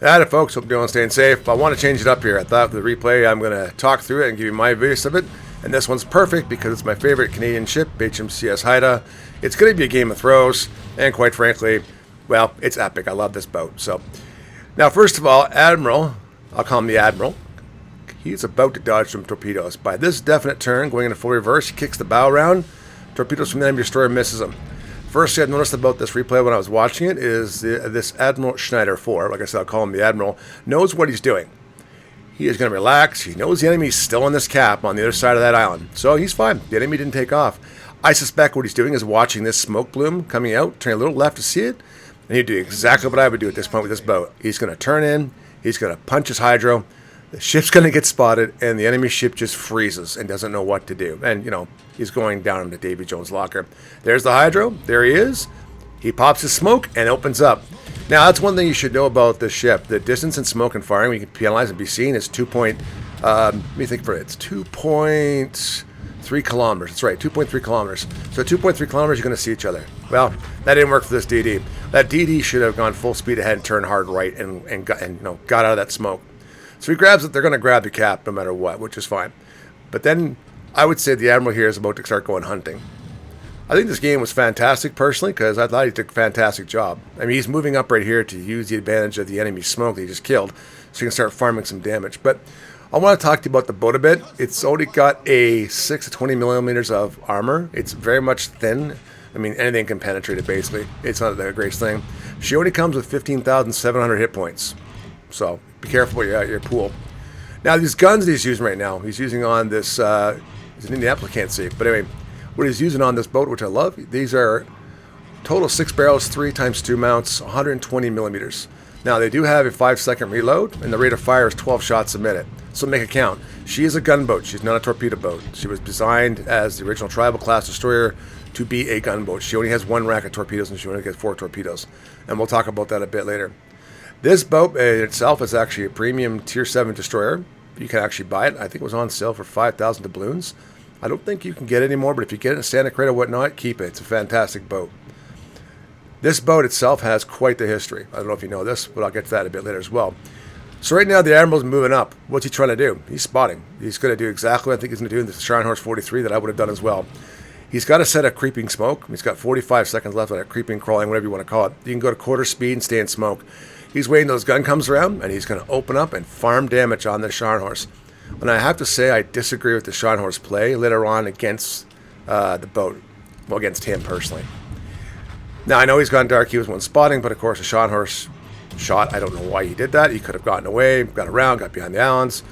Alright folks, hope you're doing staying safe. I want to change it up here. I thought for the replay I'm going to talk through it and give you my views of it. And this one's perfect because it's my favorite Canadian ship, HMCS Haida. It's going to be a Game of Throws, and quite frankly, well, it's epic. I love this boat. So, now first of all, Admiral, I'll call him the Admiral. He's about to dodge some torpedoes. By this definite turn, going into full reverse, he kicks the bow around. Torpedoes from the enemy destroyer misses him. First thing I've noticed about this replay when I was watching it is this Admiral Schneider 4, like I said, I'll call him the Admiral, knows what he's doing. He is going to relax. He knows the enemy's still on this cap on the other side of that island. So he's fine. The enemy didn't take off. I suspect what he's doing is watching this smoke bloom coming out, turning a little left to see it, and he'd do exactly what I would do at this point with this boat. He's going to turn in, he's going to punch his hydro, the ship's going to get spotted, and the enemy ship just freezes and doesn't know what to do. And, you know, he's going down into Davy Jones' locker. There's the hydro. There he is. He pops his smoke and opens up. Now, that's one thing you should know about this ship. The distance in smoke and firing we can penalize and be seen is 2.3 kilometers. That's right, 2.3 kilometers. So 2.3 kilometers, you're going to see each other. Well, that didn't work for this DD. That DD should have gone full speed ahead and turned hard right and got out of that smoke. So he grabs it. They're going to grab the cap no matter what, which is fine. But then I would say the Admiral here is about to start going hunting. I think this game was fantastic personally because I thought he did a fantastic job. I mean, he's moving up right here to use the advantage of the enemy smoke that he just killed so he can start farming some damage. But I want to talk to you about the boat a bit. It's only got a 6 to 20 millimeters of armor. It's very much thin. I mean, anything can penetrate it basically. It's not the greatest thing. She only comes with 15,700 hit points. So be careful with your pool. Now, these guns that he's using right now, he's using on this, he's in the apple, I can't see. But anyway, what he's using on this boat, which I love, these are total 6 barrels, 3 times 2 mounts, 120 millimeters. Now, they do have a 5-second reload, and the rate of fire is 12 shots a minute. So make it count. She is a gunboat. She's not a torpedo boat. She was designed as the original tribal class destroyer to be a gunboat. She only has 1 rack of torpedoes, and she only gets 4 torpedoes. And we'll talk about that a bit later. This boat in itself is actually a premium Tier 7 destroyer. You can actually buy it. I think it was on sale for 5,000 doubloons. I don't think you can get it anymore, but if you get it in Santa Cruz or whatnot, keep it. It's a fantastic boat. This boat itself has quite the history. I don't know if you know this, but I'll get to that a bit later as well. So right now the Admiral's moving up. What's he trying to do? He's spotting. He's going to do exactly what I think he's going to do in the Scharnhorst 43 that I would have done as well. He's got a set of creeping smoke. He's got 45 seconds left on that creeping, crawling, whatever you want to call it. You can go to quarter speed and stay in smoke. He's waiting till his gun comes around, and he's going to open up and farm damage on the Scharnhorst. And I have to say I disagree with the Scharnhorst play later on against the boat. Well, against him personally. Now, I know he's gone dark. He was one spotting, but of course the Scharnhorst shot. I don't know why he did that. He could have gotten away, got around, got behind the islands.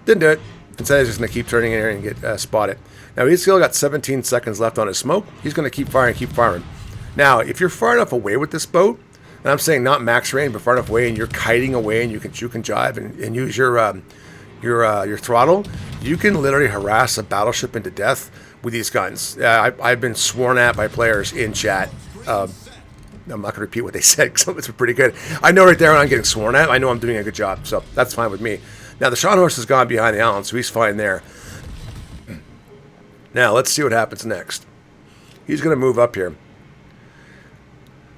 Didn't do it. Instead, he's just going to keep turning in here and get spotted. Now, he's still got 17 seconds left on his smoke. He's going to keep firing, keep firing. Now, if you're far enough away with this boat, and I'm saying not max range, but far enough away, and you're kiting away, and you can juke and jive and use your throttle, you can literally harass a battleship into death with these guns. I've been sworn at by players in chat. I'm not going to repeat what they said because it's pretty good. I know right there when I'm getting sworn at, I know I'm doing a good job, so that's fine with me. Now, the Scharnhorst has gone behind the island, so he's fine there. Now, let's see what happens next. He's going to move up here.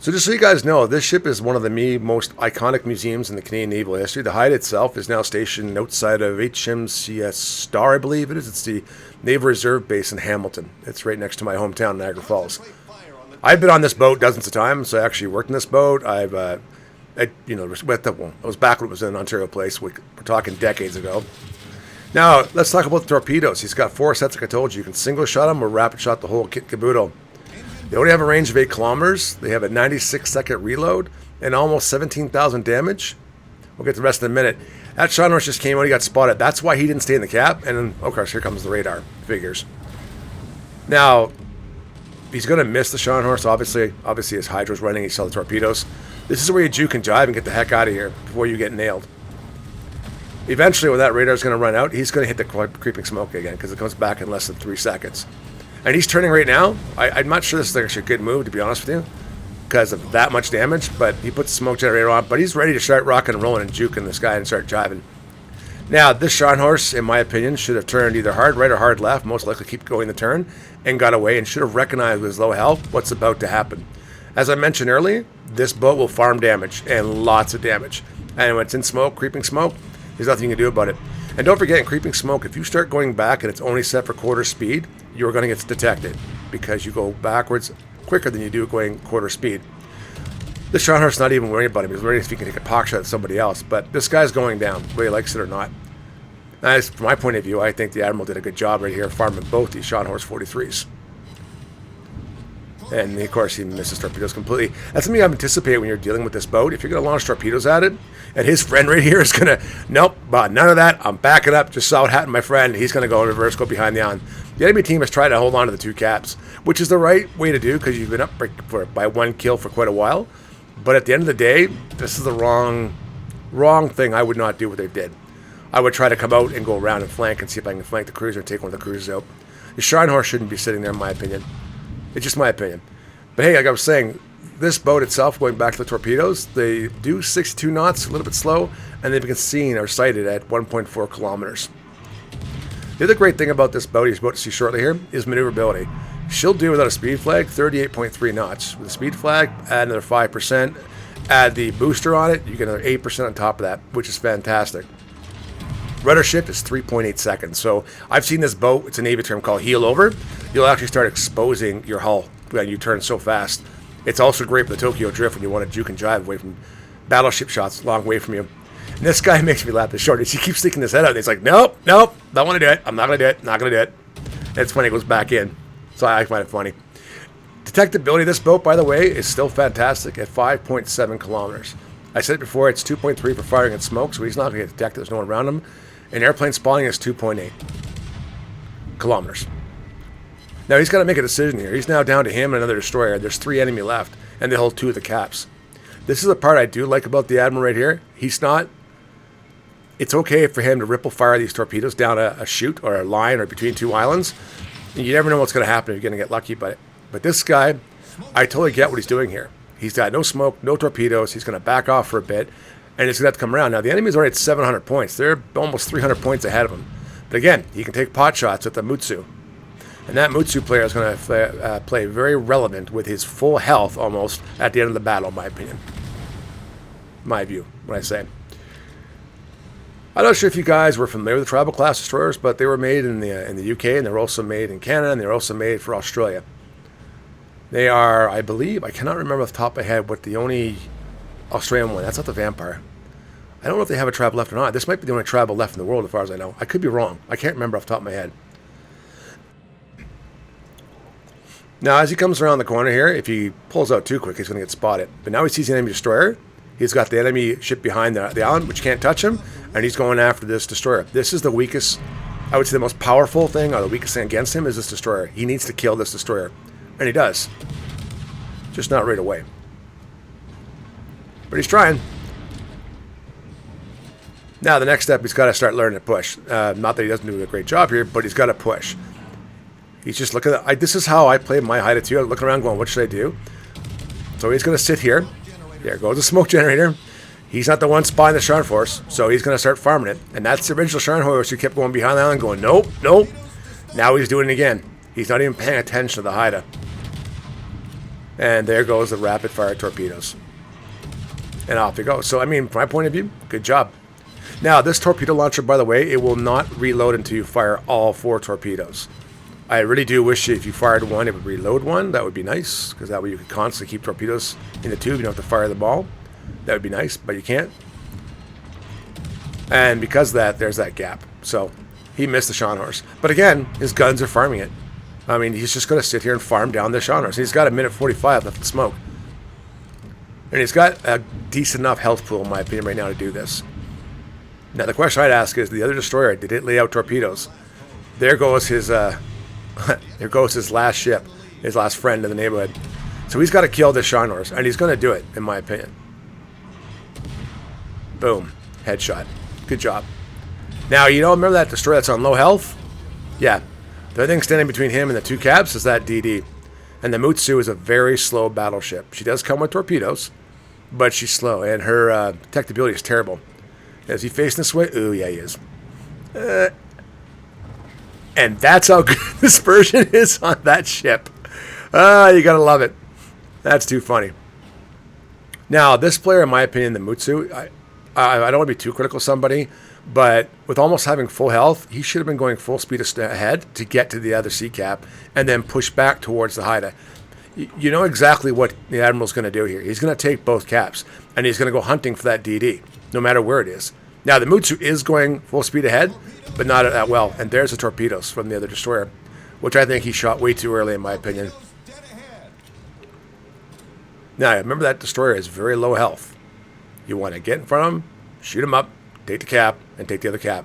So just so you guys know, this ship is one of the most iconic museums in the Canadian naval history. The Haida itself is now stationed outside of HMCS Star, I believe it is. It's the Naval Reserve Base in Hamilton. It's right next to my hometown, Niagara Falls. I've been on this boat dozens of times, so I actually worked in this boat. It was back when it was in Ontario Place. We're talking decades ago. Now, let's talk about the torpedoes. He's got 4 sets, like I told you. You can single shot them or rapid shot the whole kit and caboodle. They only have a range of 8 kilometers. They have a 96-second reload and almost 17,000 damage. We'll get to the rest in a minute. That Scharnhorst just came out. He got spotted. That's why he didn't stay in the cap. And then, of course, here comes the radar. Figures. Now, he's going to miss the Scharnhorst. Obviously, his hydro's running. He saw the torpedoes. This is where you juke and jive and get the heck out of here before you get nailed. Eventually, when that radar's going to run out, he's going to hit the creeping smoke again because it comes back in less than 3 seconds. And he's turning right now. I'm not sure this is actually a good move, to be honest with you, because of that much damage, but he puts the smoke generator on, but he's ready to start rocking and rolling and juking this guy and start jiving. Now, this Scharnhorst, in my opinion, should have turned either hard right or hard left, most likely keep going the turn, and got away, and should have recognized with his low health what's about to happen. As I mentioned earlier, this boat will farm damage, and lots of damage. And when it's in smoke, creeping smoke, there's nothing you can do about it. And don't forget, in creeping smoke, if you start going back and it's only set for quarter speed, you're going to get detected because you go backwards quicker than you do going quarter speed. This Scharnhorst's not even worried about him. He's worried if he can take a pock shot at somebody else. But this guy's going down, whether he likes it or not. As from my point of view, I think the Admiral did a good job right here farming both these Scharnhorst 43s. And of course, he misses torpedoes completely. That's something I'm anticipating when you're dealing with this boat. If you're going to launch torpedoes at it, and his friend right here is going to, nope, none of that. I'm backing up. Just saw what happened to my friend. He's going to go in reverse, go behind the on. The enemy team has tried to hold on to the 2 caps, which is the right way to do because you've been up by 1 kill for quite a while. But at the end of the day, this is the wrong thing. I would not do what they did. I would try to come out and go around and flank and see if I can flank the cruiser and take one of the cruisers out. The Scharnhorst shouldn't be sitting there, in my opinion. It's just my opinion. But hey, like I was saying, this boat itself, going back to the torpedoes, they do 62 knots, a little bit slow, and they've been seen or sighted at 1.4 kilometers. The other great thing about this boat, you're about to see shortly here, is maneuverability. She'll do without a speed flag 38.3 knots. With a speed flag, add another 5%. Add the booster on it, you get another 8% on top of that, which is fantastic. Rudder shift is 3.8 seconds. So I've seen this boat, it's a Navy term called heel over. You'll actually start exposing your hull when you turn so fast. It's also great for the Tokyo drift when you want to juke and jive away from battleship shots long way from you. And this guy makes me laugh the shortest. He keeps sticking his head out and he's like, nope, don't want to do it. I'm not going to do it. Not going to do it. And it's funny, he goes back in. So I find it funny. Detectability of this boat, by the way, is still fantastic at 5.7 kilometers. I said it before, it's 2.3 for firing at smoke, so he's not going to get detected. There's no one around him. And airplane spawning is 2.8 kilometers. Now he's got to make a decision here. He's now down to him and another destroyer. There's 3 enemy left, and they hold 2 of the caps. This is the part I do like about the Admiral right here. He's not... It's okay for him to ripple fire these torpedoes down a chute or a line or between 2 islands. And you never know what's going to happen if you're going to get lucky. But this guy, I totally get what he's doing here. He's got no smoke, no torpedoes. He's going to back off for a bit, and he's going to have to come around. Now, the enemy's already at 700 points. They're almost 300 points ahead of him. But again, he can take pot shots at the Mutsu. And that Mutsu player is going to play very relevant with his full health almost at the end of the battle, in my opinion. My view, what I say. I'm not sure if you guys were familiar with the Tribal class destroyers, but they were made in the UK, and they were also made in Canada, and they were also made for Australia. They are, I believe, I cannot remember off the top of my head what the only Australian one. That's not the Vampire. I don't know if they have a tribal left or not. This might be the only tribal left in the world, as far as I know. I could be wrong. I can't remember off the top of my head. Now, as he comes around the corner here, if he pulls out too quick, he's going to get spotted. But now he sees the enemy destroyer. He's got the enemy ship behind the island, which can't touch him, and he's going after this destroyer. This is the weakest, I would say the most powerful thing, or the weakest thing against him is this destroyer. He needs to kill this destroyer. And he does. Just not right away. But he's trying. Now, the next step, he's got to start learning to push. Not that he doesn't do a great job here, but he's got to push. He's just looking at... this is how I play my Haida too. I'm looking around going, what should I do? So he's going to sit here. There goes the smoke generator. He's not the one spying the Scharnhorst, so he's going to start farming it. And that's the original Scharnhorst who kept going behind the island going, nope, nope. Now he's doing it again. He's not even paying attention to the Haida. And there goes the rapid-fire torpedoes. And off they go. So, I mean, from my point of view, good job. Now, this torpedo launcher, by the way, it will not reload until you fire all 4 torpedoes. I really do wish if you fired one, it would reload one. That would be nice, because that way you could constantly keep torpedoes in the tube. You don't have to fire them all. That would be nice, but you can't. And because of that, there's that gap. So, he missed the Scharnhorst. But again, his guns are farming it. I mean, he's just going to sit here and farm down the Scharnhorst. He's got a minute 45 left to smoke. And he's got a decent enough health pool, in my opinion, right now to do this. Now, the question I'd ask is, the other destroyer, did it lay out torpedoes? There goes his... there goes his last ship, his last friend in the neighborhood. So he's got to kill this Scharnhorst, and he's going to do it, in my opinion. Boom. Headshot. Good job. Now, you know, remember that destroyer that's on low health? Yeah. The only thing standing between him and the 2 caps is that DD. And the Mutsu is a very slow battleship. She does come with torpedoes, but she's slow, and her detectability is terrible. Is he facing this way? Ooh, yeah, he is. And that's how good dispersion is on that ship. You gotta love it. That's too funny. Now, this player, in my opinion, the Mutsu, I don't want to be too critical of somebody, but with almost having full health, he should have been going full speed ahead to get to the other sea cap and then push back towards the Haida. You know exactly what the Admiral's going to do here. He's going to take both caps, and he's going to go hunting for that DD, no matter where it is. Now, the Mutsu is going full speed ahead, but not that well. And there's the torpedoes from the other destroyer, which I think he shot way too early, in my opinion. Now, remember that destroyer is very low health. You want to get in front of him, shoot him up, take the cap, and take the other cap.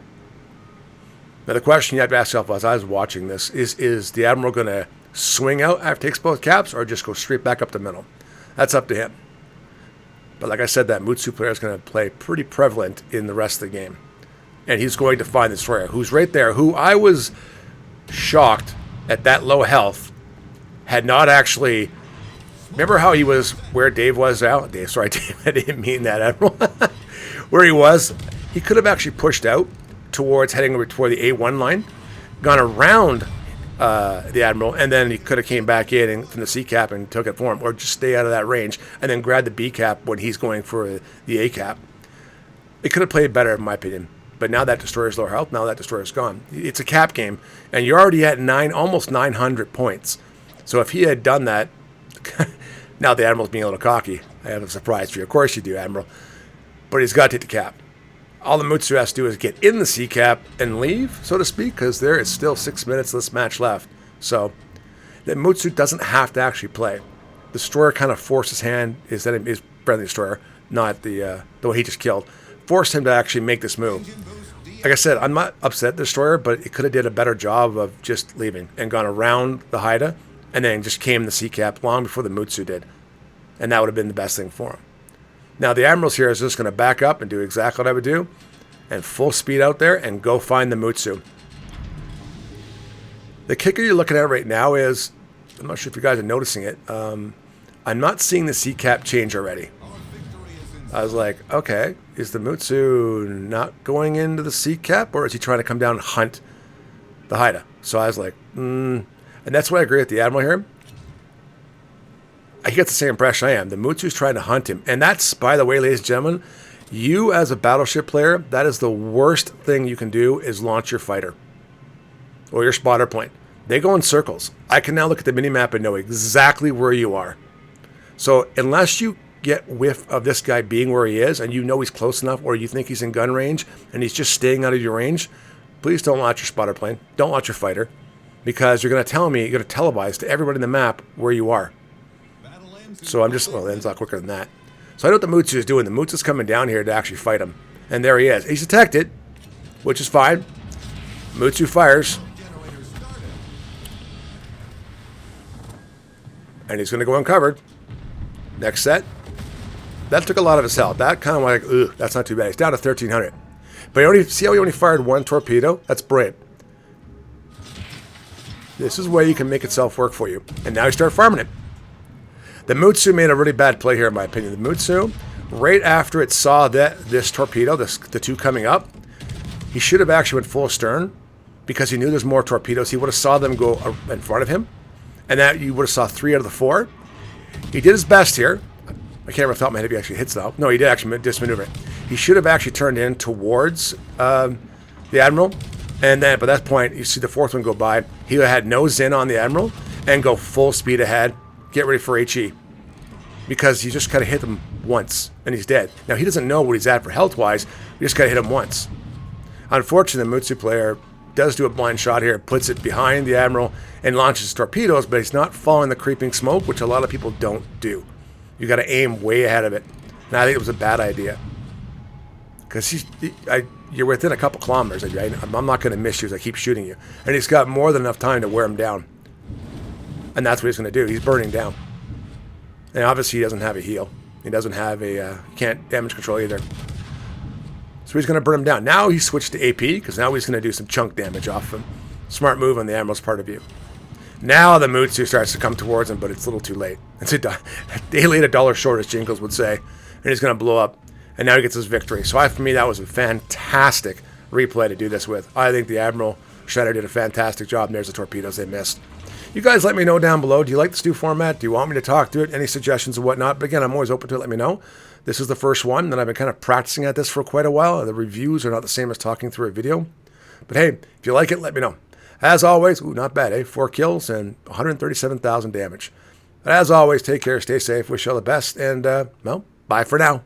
Now, the question you have to ask yourself as I was watching this is the Admiral going to swing out after he takes both caps or just go straight back up the middle? That's up to him. But like I said, that Mutsu player is going to play pretty prevalent in the rest of the game. And he's going to find the destroyer, who's right there, who I was shocked at that low health had not actually... Remember how he was where Dave was now? Dave, sorry, Dave, I didn't mean that, Admiral. Where he was, he could have actually pushed out towards heading over toward the A1 line, gone around the Admiral, and then he could have came back in and, from the C cap and took it for him, or just stay out of that range and then grab the B cap when he's going for the A cap. It could have played better, in my opinion. But now that destroyer's lower health, now that destroyer's gone. It's a cap game, and you're already at almost 900 points. So if he had done that, now the Admiral's being a little cocky. I have a surprise for you. Of course you do, Admiral. But he's got to take the cap. All the Mutsu has to do is get in the C cap and leave, so to speak, because there is still 6 minutes of this match left. So the Mutsu doesn't have to actually play. The destroyer kind of forced his hand, his friendly destroyer, not the one he just killed, forced him to actually make this move. Like I said, I'm not upset at the destroyer, but it could have did a better job of just leaving and gone around the Haida and then just came the C cap long before the Mutsu did. And that would have been the best thing for him. Now, the Admirals here is just going to back up and do exactly what I would do and full speed out there and go find the Mutsu. The kicker you're looking at right now is, I'm not sure if you guys are noticing it, I'm not seeing the C cap change already. I was like, okay, is the Mutsu not going into the C cap, or is he trying to come down and hunt the Haida? So I was like, and that's what I agree with the Admiral here. I get the same impression I am. The Mutsu's trying to hunt him. And that's, by the way, ladies and gentlemen, you as a battleship player, that is the worst thing you can do is launch your fighter or your spotter plane. They go in circles. I can now look at the minimap and know exactly where you are. So unless you get whiff of this guy being where he is and you know he's close enough or you think he's in gun range and he's just staying out of your range, please don't launch your spotter plane. Don't launch your fighter, because you're going to tell me, you're going to televise to everybody in the map where you are. So I'm just, well, it ends a lot quicker than that. So I know what the Mutsu is doing. The Mutsu's coming down here to actually fight him. And there he is. He's detected, which is fine. Mutsu fires. And he's going to go uncovered. Next set. That took a lot of his health. That kind of like, ugh, that's not too bad. He's down to 1,300. But see how he only fired one torpedo? That's brilliant. This is where you can make itself work for you. And now you start farming it. The Mutsu made a really bad play here, in my opinion. The Mutsu, right after it saw this torpedo, the two coming up, he should have actually went full stern, because he knew there's more torpedoes. He would have saw them go in front of him, and that you would have saw 3 out of the 4. He did his best here. I can't remember off the top of my head if he actually hits though. No, he did actually dismaneuver it. He should have actually turned in towards the Admiral, and then by that point, you see the 4th one go by. He had nose in on the Admiral and go full speed ahead. Get ready for HE, because you just kind of hit him once and he's dead. Now, he doesn't know what he's at for health-wise. You just got to hit him once. Unfortunately, the Mutsu player does do a blind shot here, puts it behind the Admiral and launches torpedoes, but he's not following the creeping smoke, which a lot of people don't do. You got to aim way ahead of it. And I think it was a bad idea, because you're within a couple kilometers. I'm not going to miss you as I keep shooting you. And he's got more than enough time to wear him down. And that's what he's going to do. He's burning down. And obviously he doesn't have a heal. He doesn't have a, can't damage control either. So he's going to burn him down. Now he's switched to AP, because now he's going to do some chunk damage off him. Smart move on the Admiral's part of view. Now the Mutsu starts to come towards him, but it's a little too late. It's a day late, $1 short, as Jingles would say. And he's going to blow up. And now he gets his victory. So for me, that was a fantastic replay to do this with. I think the Admiral Shredder did a fantastic job, and there's the torpedoes they missed. You guys let me know down below. Do you like this new format? Do you want me to talk through it? Any suggestions or whatnot? But again, I'm always open to it. Let me know. This is the first one, and I've been kind of practicing at this for quite a while. The reviews are not the same as talking through a video. But hey, if you like it, let me know. As always, not bad, eh? 4 kills and 137,000 damage. But as always, take care, stay safe, wish you all the best, and, well, bye for now.